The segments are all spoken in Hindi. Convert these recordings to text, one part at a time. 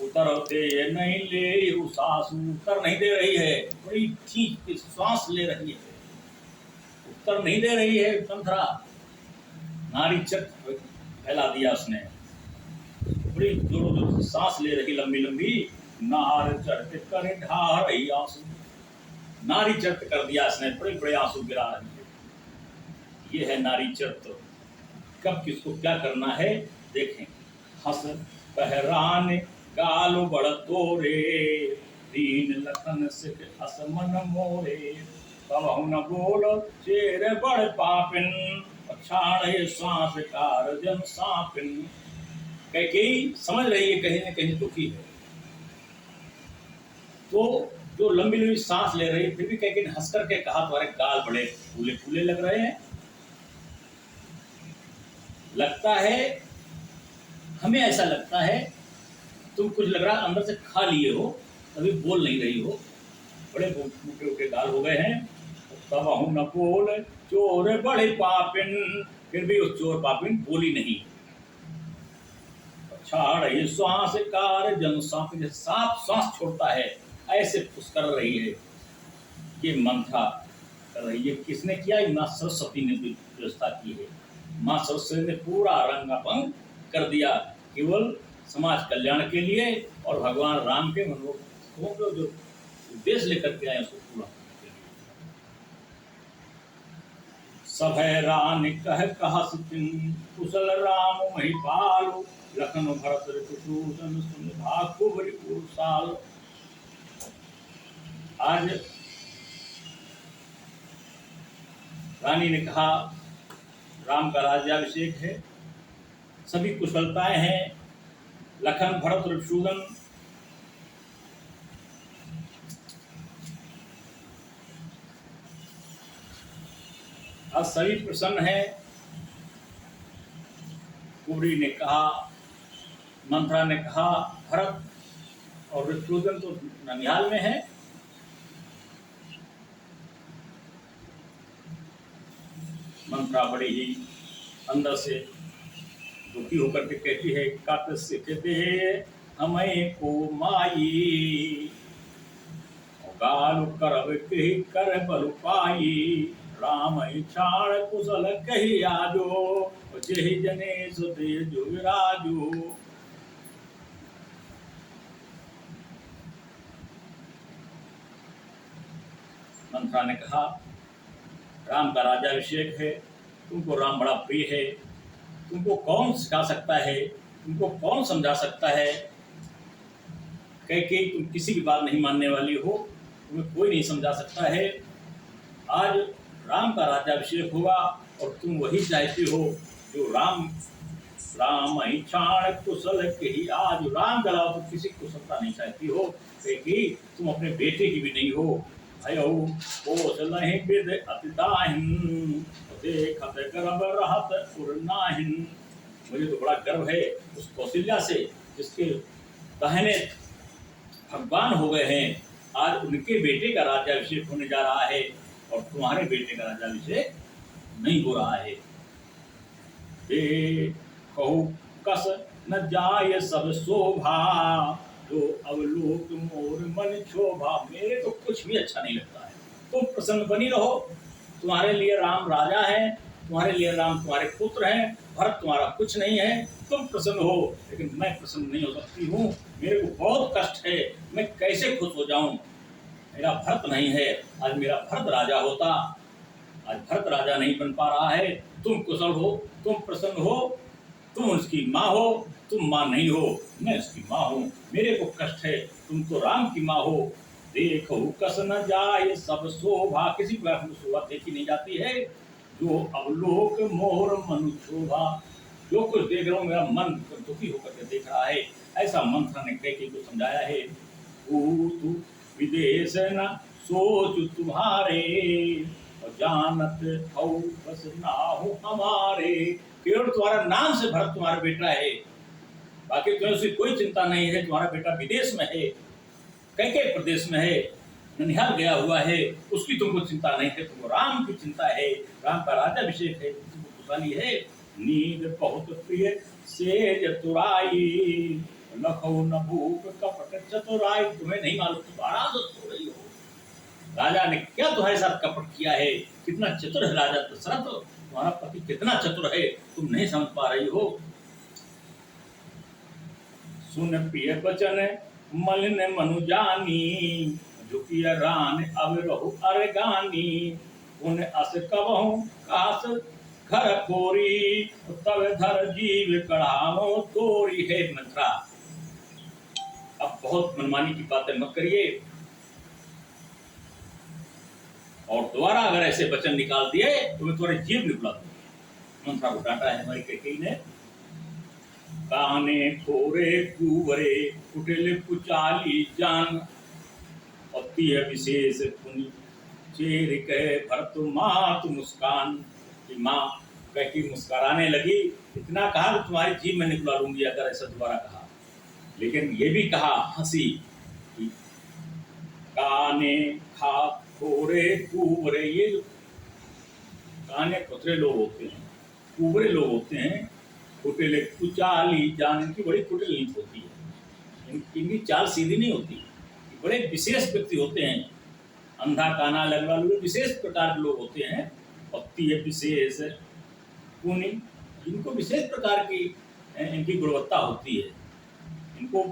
उतरते नहीं ले सासू, उत्तर नहीं दे रही है, बड़ी खींच के श्वास ले रही है, उत्तर नहीं दे रही है। मंथरा नारी चक्र फैला दिया उसने, बड़ी जोर जोर से सांस ले रही लंबी लंबी। नार चढ़ते करे ढा रही आंसू, नारी चरित्र कर दिया इसने, बड़े बड़े आंसू गिरा रही है। ये है नारी चरित्र। कब किसको क्या करना है देखें। हंस पहरान गालो बड़ तोरे, दीन लखन सिख असमन मोरे, कहु न बोल चेर बड़ पापिन, छाड़े सांस कार जन सापिन। कहीं समझ रही है कहीं न कहीं दुखी है, तो जो लंबी लंबी सांस ले रही फिर भी कहीं हंस करके कहा तुम्हारे गाल बड़े फूले फूले लग रहे हैं। लगता है हमें, ऐसा लगता है तुम कुछ लग रहा अंदर से खा लिए हो, अभी बोल नहीं रही हो, बड़े मोटे मोटे गाल हो गए हैं। तब हूं न बोल चोर बड़े पापिन, फिर भी उस चोर पापिन बोली नहीं। छाड़ श्वास कार जन सांप, सांप श्वास छोड़ता है ऐसे फुसकर रही है। ये मंथरा कर रही है। किसने किया? माँ सरस्वती ने व्यवस्था की है। माँ सरस्वती ने पूरा रंगापंग कर दिया केवल समाज कल्याण के लिए और भगवान राम के मनोरथों को जो उद्देश्य लेकर के आए उसको पूरा करने के लिए। सभय रान कह कुशल राम मही पालो, लखन भरत ऋतुसूदन सुन भागु बड़ी पुरुषाल। आज रानी ने कहा राम का राज्याभिषेक है, सभी कुशलताएं हैं, लखन भरत ऋतुसूदन आज सभी प्रसन्न है। कुबरी ने कहा, मंथरा ने कहा भरत और ऋतुसूदन तो ननिहाल में है। मंथरा बड़ी ही अंदर से दुखी होकर के कहती है, कत सिख दे हमें को माई, गाल करब कही कर बल पाई, राम छाड़ कुशल कही आजो, जहि जने सुदे जो विराजो। मंथरा ने कहा राम का राज्याभिषेक है, तुमको राम बड़ा प्रिय है, तुमको कौन सिखा सकता है, तुमको कौन समझा सकता है। कह के तुम किसी की बात नहीं मानने वाली हो, तुम्हें कोई नहीं समझा सकता है। आज राम का राज्याभिषेक होगा और तुम वही चाहती हो जो राम छाड़ कुशल कही आज। राम के अलावा तुम किसी कुशलता नहीं चाहती हो, क्योंकि तुम अपने बेटे की भी नहीं हो। मुझे तो बड़ा गर्व है उस कौशल्या से जिसके दाहिने भगवान हो गए हैं। आज उनके बेटे का राज्याभिषेक होने जा रहा है और तुम्हारे बेटे का राज्याभिषेक नहीं हो रहा है। कहू कस न जाय सब शोभा, जो अवलोक मोर मन शोभा। मेरे तो कुछ भी अच्छा नहीं लगता है, तुम प्रसन्न बनी रहो। तुम्हारे लिए राम राजा है, तुम्हारे लिए राम तुम्हारे पुत्र हैं, भरत तुम्हारा कुछ नहीं है, तुम प्रसन्न हो, लेकिन मैं प्रसन्न नहीं हो सकती हूँ। मेरे को बहुत कष्ट है, मैं कैसे खुश हो जाऊं। मेरा भरत नहीं है, आज मेरा भरत राजा होता, आज भरत राजा नहीं बन पा रहा है। तुम कुशल हो, तुम प्रसन्न हो, तुम उसकी माँ हो, तुम माँ नहीं हो, मैं उसकी माँ हूँ। मेरे को कष्ट है, तुम तो राम की माँ हो। देखो कस न जाए सब शोभा, किसी प्रकार की शोभा देखी नहीं जाती है। जो अवलोक मोर मन शोभा, जो कुछ देख रहा हूँ मेरा मन दुखी होकर के देख रहा है। ऐसा मंथरा ने कैकेयी को समझाया है। तू विदेश न सोच तुम्हारे, जानत हो बस ना हो हमारे। केवल तुम्हारा नाम से भरत तुम्हारा बेटा है, बाकी तुम्हें उसकी कोई चिंता नहीं है। तुम्हारा बेटा विदेश में है, कैकेयी प्रदेश में है, ननिहाल गया हुआ है, उसकी तुमको चिंता नहीं है। तुमको राम की चिंता है, राम का राज्याभिषेक है, तुमको खुशहाली है। नींद बहुत प्रिय सेज तुराई, लखो न भूप कपट चतुराई। तुम्हें नहीं मालूम, तुम आराम से सो रही हो। राजा ने क्या तुम्हारे साथ कपट किया है, कितना चतुर है राजा दशरथ, तुम्हारा पति कितना चतुर है, तुम नहीं समझ पा रही हो। सुन प्रिय बचन मलिन मनु जानी, झुकिया रान अब रहु अरगानी। उन अस कबहु कास घर कोरी, तब धर जीव कढ़ाओ तोरी। है मंत्रा, अब बहुत मनमानी की बातें मत करिए, और दोबारा अगर ऐसे वचन निकाल दिए तो मैं तुम्हारी जीभ निकला दूंगा। मंत्रा को डांटा है हमारी कैकेयी ने। काने थोरे कुवरे कुटिल कुचाली जान, अति विशेष पुनि चेर कहे भरत मात मुस्कान। कि माँ कैकेयी मुस्कुराने लगी, इतना कहा कि तुम्हारी जीभ में निकला लूंगी अगर ऐसा दोबारा कहा। लेकिन ये भी कहा हंसी कि काने खा थोरे कुवरे, ये जो काने खुतरे लोग होते हैं, कुवरे लोग होते हैं, कुटिल कुचाली जान, इनकी बड़ी कुटिल नीति होती है, इनकी चाल सीधी नहीं होती। बड़े विशेष व्यक्ति होते हैं, अंधा काना लगवा लोग विशेष प्रकार के लोग होते हैं। पत्ती है विशेष पुनि, इनको विशेष प्रकार की इनकी गुणवत्ता होती है। इनको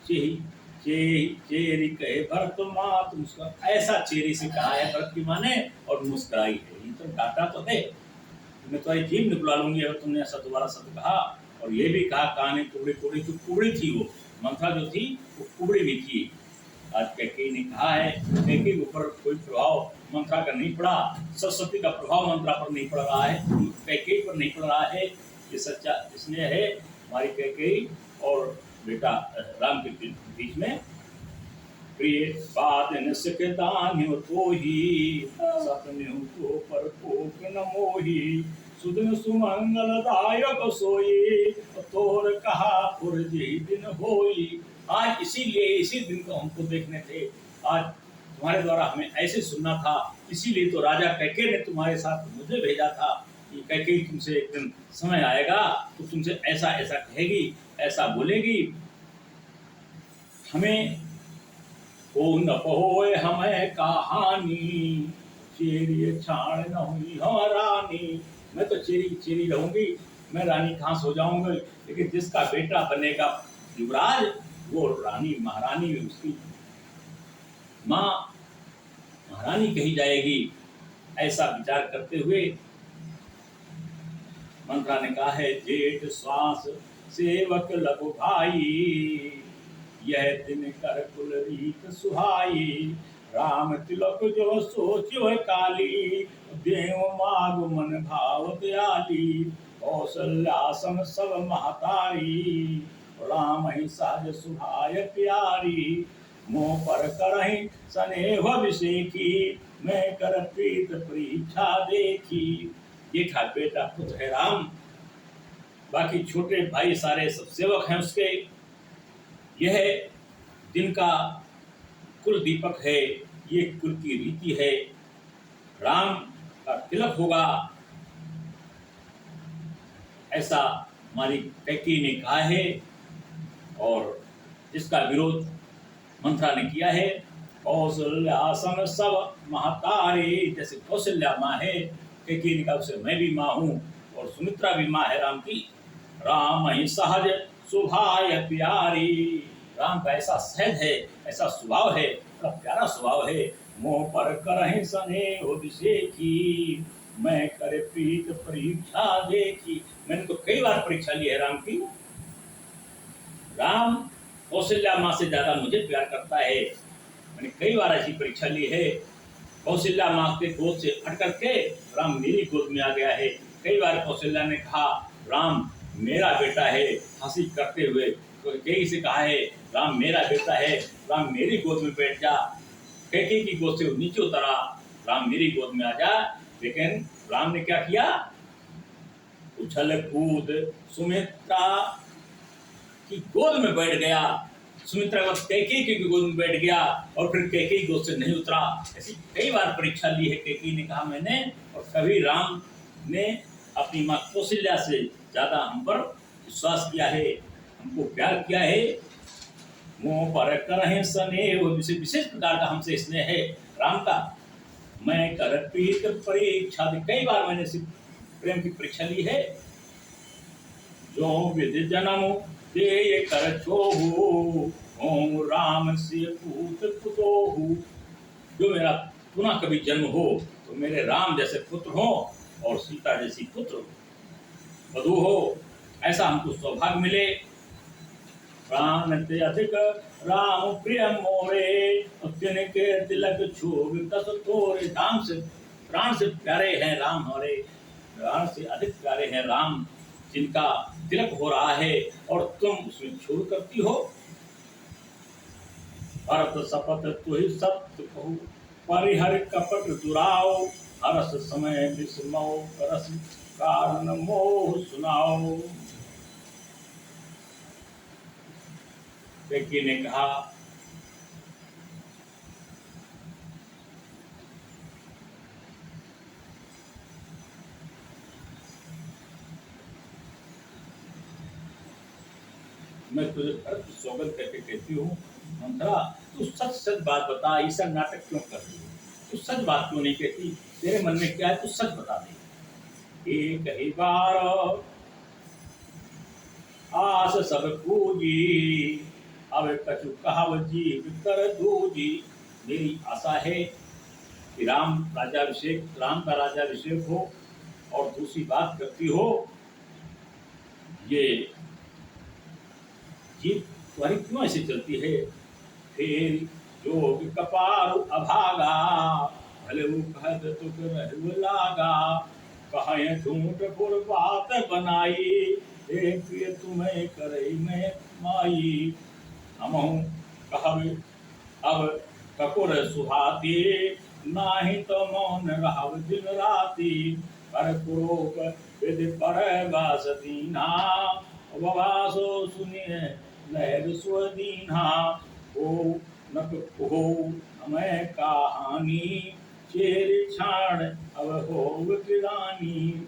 चेरी कहे भरत मात मुस्कुरा, ऐसा चेरी से कहा है भरत की माँ ने और मुस्कुराई है। ये तो डांटा तो है, मैं तुम्हारी जीभ निकला लूंगी अगर तुमने ऐसा दोबारा शब्द कहा। और ये भी कहा काने कुबड़ी कुबड़ी, जो कुबड़ी थी वो मंत्रा जो थी वो कुबड़ी भी थी। आज कैकेयी ने कहा है, कैकेयी के ऊपर कोई प्रभाव मंत्रा का नहीं पड़ा, सरस्वती का प्रभाव मंत्रा पर नहीं पड़ रहा है, कैकेयी पर नहीं पड़ रहा है। ये सच्चा इसलिए है हमारी कैकेयी और बेटा राम के बीच में प्रिय बात दान तो ही सपने तो पर कोक न मोही, सुदिन सुमंगल दायक सोई, तोर कहा पुर जी दिन होई। आज इसीलिए इसी दिन को हमको देखने थे, आज तुम्हारे द्वारा हमें ऐसे सुनना था, इसीलिए तो राजा कैकेयी ने तुम्हारे साथ मुझे भेजा था कि कैकेयी तुमसे एक दिन समय आएगा तो तुमसे ऐसा ऐसा कहेगी, ऐसा बोलेगी। हमें को न पहोए हमें कहानी, चेरी छाण न हुई हम रानी। मैं तो चेरी चेरी रहूंगी, मैं रानी कहाँ सो जाऊंगी, लेकिन जिसका बेटा बनेगा युवराज वो रानी महारानी, उसकी माँ महारानी कही जाएगी। ऐसा विचार करते हुए मंत्रा ने कहा है, जेठ श्वास सेवक लघु भाई, यह दिन कर कुल रीत सुहाई। राम तिलक जो सोचियो काली, देव माग मन भाव दयाली। कौशल्यासन सब महतारी, राम ही सहज सुहाय प्यारी। मोह पर करहि स्नेह विषेखी, मैं कर प्रीत परीक्षा देखी। ये था बेटा पुत्र है राम, बाकी छोटे भाई सारे सब सेवक हैं उसके। यह जिनका कुल दीपक है, ये कुल की रीति है। राम का तिलक होगा, ऐसा हमारी कैकेयी ने कहा है। और जिसका विरोध मंत्रा ने किया है, कौशल्यासन सब महतारी, जैसे कौशल्या माँ है, कैकेयी ने कहा उसे मैं भी माँ हूँ और सुमित्रा भी माँ है राम की। राम ही सहज सुभाय प्यारी, राम का ऐसा सहज है, ऐसा स्वभाव है, बड़ा प्यारा स्वभाव है। मोह पर करहि स्नेह विषेखी, मैं करे प्रीत परीक्षा देखी। मैंने तो कई बार परीक्षा ली है राम की। राम कौशल्या माँ से ज्यादा मुझे प्यार करता है, मैंने कई बार ऐसी परीक्षा ली है। कौशल्या माँ के गोद से हट करके राम मेरी गोद में आ गया है। कई बार कौशल्या ने कहा राम मेरा बेटा है, हंसी करते हुए। तो कैकेयी से कहा है राम मेरा बेटा है, राम मेरी गोद में बैठ जा। कैकेयी की गोद से वो नीचे उतरा, राम मेरी गोद में आ जा। लेकिन राम ने क्या किया, उछल कूद सुमित्रा की गोद में बैठ गया। सुमित्रा का कैकेयी की गोद में बैठ गया और फिर कैकेयी गोद से नहीं उतरा। ऐसी कई बार परीक्षा ली है कैकेयी ने कहा मैंने, और कभी राम ने अपनी माँ कौशल्या से ज्यादा हम पर विश्वास किया है। हमको प्यार किया है, मुंह पर करहे स्नेह, विशेष प्रकार का हमसे स्नेह है राम का। मैं कर प्रीत परीक्षा, कई बार मैंने प्रेम की परीक्षा ली है। जो विधि जन्म दे कर छोहू, ओम राम से पूत पुतोहू। जो मेरा पुनः कभी जन्म हो तो मेरे राम जैसे पुत्र हो और सीता जैसी पुत्र वधू हो, ऐसा हमको सौभाग्य मिले। प्राण ते अधिक राम प्रिय मोरे, तिनके तिलक छूब कस तोरे। राम से, प्राण से प्यारे हैं राम हमारे, प्राण से अधिक प्यारे हैं राम, जिनका तिलक हो रहा है और तुम उसमें छोड़ करती हो। भरत सपत तुहि सत्य कहू, परिहर कपट दुराओ। हरस समय विस्मौ, करस कारण मोह सुनाओ। कैकेयी ने कहा, मैं तुझे भरत की सौगंध करके कहती हूँ, मंथरा तू सच सच बात बता, ऐसा नाटक क्यों कर रही है? तू सच बात क्यों नहीं कहती? तेरे मन में क्या है, तू सच बता दे। एक ही बार आस सब पूजी, अब कछु कहाव जीव कर दूजी। मेरी आशा है कि राम का राज्याभिषेक हो, और दूसरी बात करती हो, ये जीव तुम्हारी क्यों ऐसे चलती है? फिर जोग कपार अभागा, भले वो कहत तुक रहु लागा। कहे झूठ पुर बात बनाई, हे प्रिय तुम्हें करे मैं माई। हमहु कहब अब ककुर सुहाती, नाही तो मौन रहब दिन राती। पर कुरूप विधि पर वास दीना, ववासो सुनिए लहर स्वदीना। हो नक हो हमें कहानी, चेर छाण अब हो गिरानी।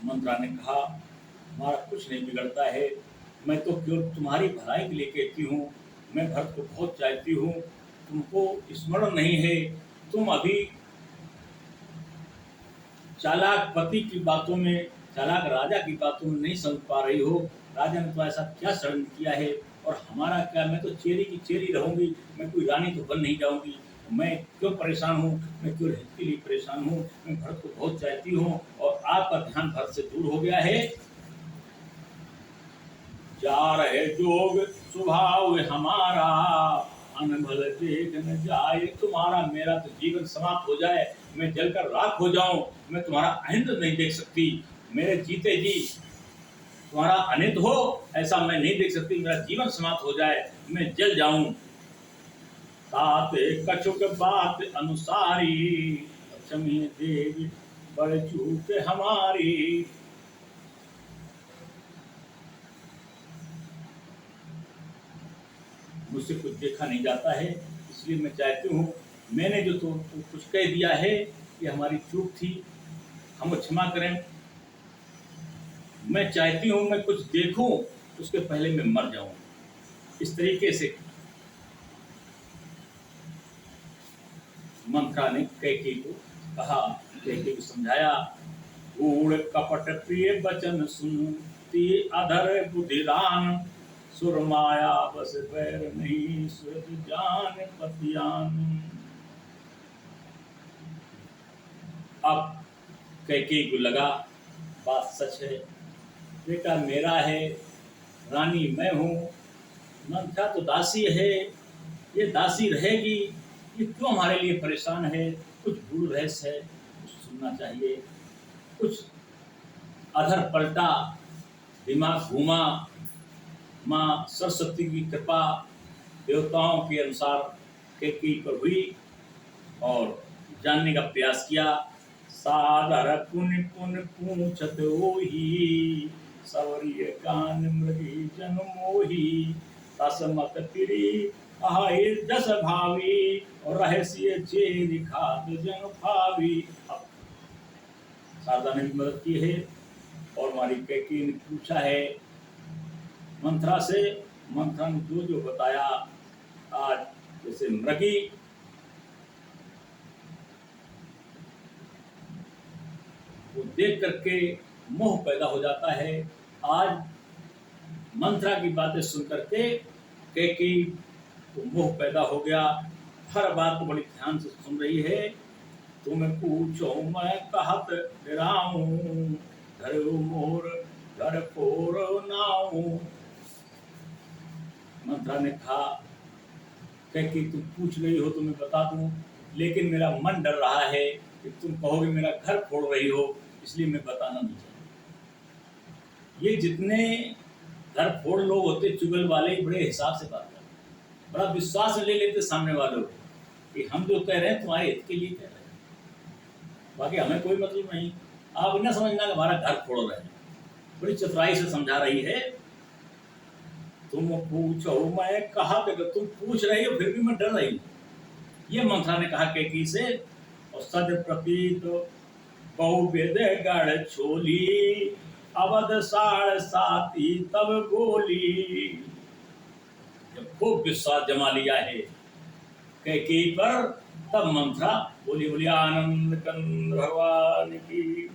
मंत्रा ने कहा, हमारा कुछ नहीं बिगड़ता है, मैं तो केवल तुम्हारी भलाई के लिए कहती हूँ। मैं भरत को बहुत चाहती हूँ, तुमको स्मरण नहीं है। तुम अभी चालाक पति की बातों में, चालाक राजा की बातों में नहीं समझ पा रही हो। राजा ने तो ऐसा क्या शरण किया है, और हमारा क्या? मैं तो चेरी की चेरी रहूंगी, मैं कोई रानी तो बन नहीं जाऊंगी। मैं क्यों परेशान हूँ? मैं क्यों हित के लिए परेशान हूँ? मैं भरत को बहुत चाहती हूँ, और आपका ध्यान भरत से दूर हो गया है। जा रहे जोग स्वभाव हमारा, अनभल देख न जाए तुम्हारा। मेरा तो जीवन समाप्त हो जाए, मैं जलकर राख हो जाऊं, मैं तुम्हारा अहिंद नहीं देख सकती। मेरे जीते जी तुम्हारा अनित हो, ऐसा मैं नहीं देख सकती। मेरा जीवन समाप्त हो जाए, मैं जल जाऊं। ताते कछुक बात अनुसारी, क्षमी देवी बड़ चूक हमारी। मुझसे कुछ देखा नहीं जाता है, इसलिए मैं चाहती हूँ, मैंने जो तो कुछ कह दिया है, ये हमारी चूक थी, हम क्षमा करें। मैं चाहती हूँ मैं कुछ देखूं, उसके पहले मैं मर जाऊं। इस तरीके से मंत्रा ने कैकेयी को कहा, कैकेयी को समझाया। गूढ़ कपट प्रिय वचन सुनती, अधर बुधिरान। सुरमाया बस पैर नहीं, सुरत जान पतियान। अब कैकेयी को लगा बात सच है, बेटा मेरा है, रानी मैं हूँ, मंत्रा तो दासी है, ये दासी रहेगी, ये क्यों हमारे लिए परेशान है? कुछ भूल रहस्य है, कुछ सुनना चाहिए। कुछ अधर पलटा, दिमाग घूमा, माँ सरस्वती की कृपा देवताओं के अनुसार कैकेयी पर हुई, और जानने का प्रयास किया। सादर पुन पुन पूछत ओही, सवरिय गान मृगी जन मोही। तसमत तिरी आए जस भावी, और रहस्य चेरी खाद जन भावी। अब शारदा ने भी मदद की है, और हमारी कैकेयी ने पूछा है मंथरा से मंथन जो जो बताया आज, जैसे मृगी वो देख करके मोह पैदा हो जाता है। आज मंथरा की बातें सुन करके कैकेयी को मोह पैदा हो गया, हर बात को बड़ी ध्यान से सुन रही है। तुम पूछो मैं कहत डराऊं, घर मोर घर फोर नाऊं। मंथरा ने कहा कैकेयी तुम पूछ रही हो तो मैं बता दूं, लेकिन मेरा मन डर रहा है कि तुम कहोगे मेरा घर फोड़ रही हो, इसलिए मैं बताना नहीं चाहता। ये जितने घर फोड़ लोग होते चुगल वाले बड़े हिसाब से बात करते, बड़ा विश्वास ले लेते सामने वालों कि हम जो कह रहे हैं तुम्हारे हित के लिए कह रहे हैं, बाकी हमें कोई मतलब नहीं। आप न समझना कि हमारा घर फोड़ रहे हैं। बड़ी चतुराई से समझा रही है। तुम पूछो मैं कहा कि तुम पूछ रही हो फिर भी मैं डर रही हूँ, ये मंथरा ने कहा कैकेयी से। और सद प्रतीत बहुविध गढ़ छोली, अवध साढ़ साती तब बोली। जब खूब विश्वास जमा लिया है कैकेयी पर, तब मंथरा बोली, बोली आनंद कंद भगवान की।